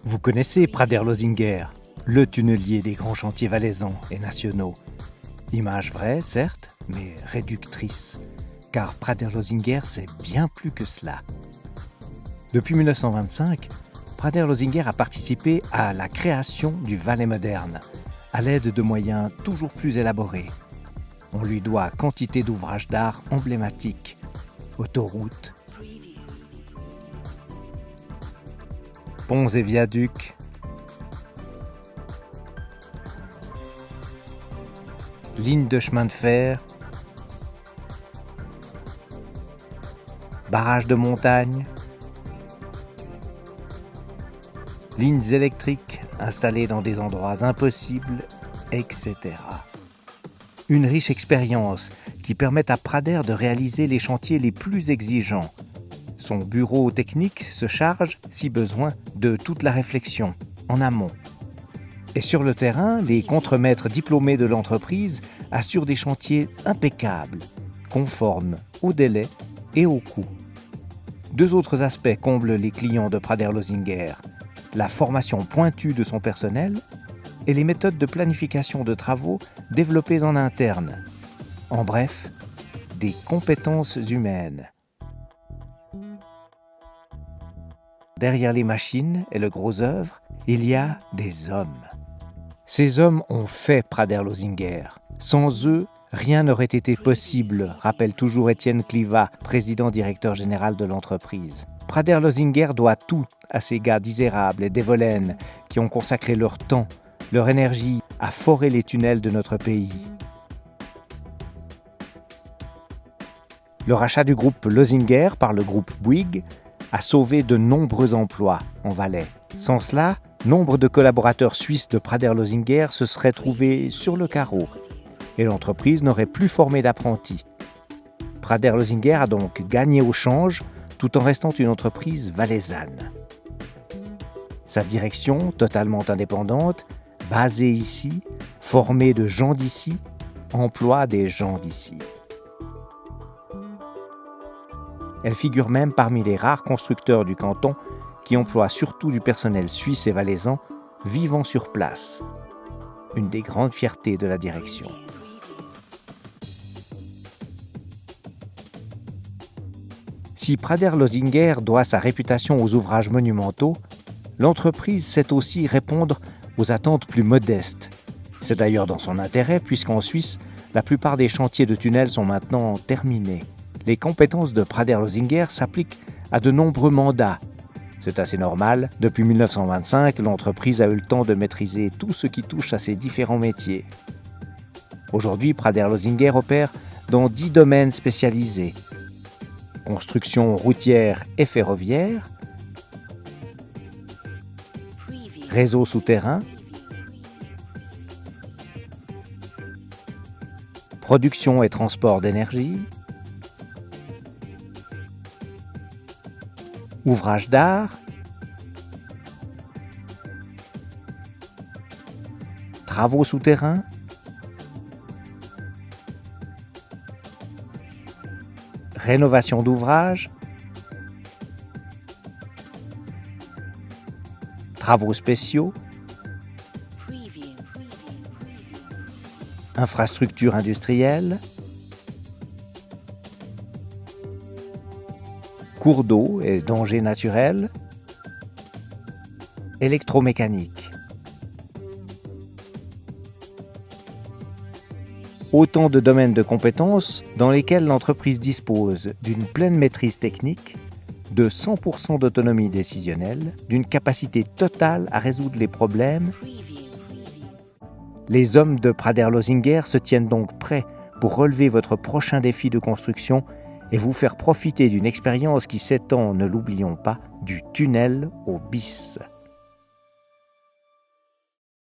Vous connaissez Prader-Losinger, le tunnelier des grands chantiers valaisans et nationaux. Image vraie, certes, mais réductrice, car Prader-Losinger, c'est bien plus que cela. Depuis 1925, Prader-Losinger a participé à la création du Valais moderne, à l'aide de moyens toujours plus élaborés. On lui doit quantité d'ouvrages d'art emblématiques, autoroutes, ponts et viaducs, lignes de chemin de fer, barrages de montagne, lignes électriques installées dans des endroits impossibles, etc. Une riche expérience qui permet à Prader de réaliser les chantiers les plus exigeants. Son bureau technique se charge, si besoin, de toute la réflexion, en amont. Et sur le terrain, les contremaîtres diplômés de l'entreprise assurent des chantiers impeccables, conformes au délai et au coût. Deux autres aspects comblent les clients de Prader-Losinger, la formation pointue de son personnel et les méthodes de planification de travaux développées en interne. En bref, des compétences humaines. Derrière les machines et le gros œuvre, il y a des hommes. Ces hommes ont fait Prader-Losinger. Sans eux, rien n'aurait été possible, rappelle toujours Étienne Clivat, président-directeur général de l'entreprise. Prader-Losinger doit tout à ces gars d'Isérables et d'Evolène qui ont consacré leur temps, leur énergie à forer les tunnels de notre pays. Le rachat du groupe Losinger par le groupe Bouygues a sauvé de nombreux emplois en Valais. Sans cela, nombre de collaborateurs suisses de Prader-Losinger se seraient trouvés sur le carreau et l'entreprise n'aurait plus formé d'apprentis. Prader-Losinger a donc gagné au change tout en restant une entreprise valaisanne. Sa direction, totalement indépendante, basée ici, formée de gens d'ici, emploie des gens d'ici. Elle figure même parmi les rares constructeurs du canton qui emploient surtout du personnel suisse et valaisan vivant sur place. Une des grandes fiertés de la direction. Si Prader-Losinger doit sa réputation aux ouvrages monumentaux, l'entreprise sait aussi répondre aux attentes plus modestes. C'est d'ailleurs dans son intérêt puisqu'en Suisse, la plupart des chantiers de tunnels sont maintenant terminés. Les compétences de Prader-Losinger s'appliquent à de nombreux mandats. C'est assez normal, depuis 1925, l'entreprise a eu le temps de maîtriser tout ce qui touche à ses différents métiers. Aujourd'hui, Prader-Losinger opère dans 10 domaines spécialisés. Construction routière et ferroviaire, réseau souterrain, production et transport d'énergie, ouvrage d'art, travaux souterrains, rénovation d'ouvrages, travaux spéciaux, infrastructures industrielles, cours d'eau et dangers naturels, électromécanique. Autant de domaines de compétences dans lesquels l'entreprise dispose d'une pleine maîtrise technique, de 100% d'autonomie décisionnelle, d'une capacité totale à résoudre les problèmes. Les hommes de Prader-Losinger se tiennent donc prêts pour relever votre prochain défi de construction et vous faire profiter d'une expérience qui s'étend, ne l'oublions pas, du tunnel au bis.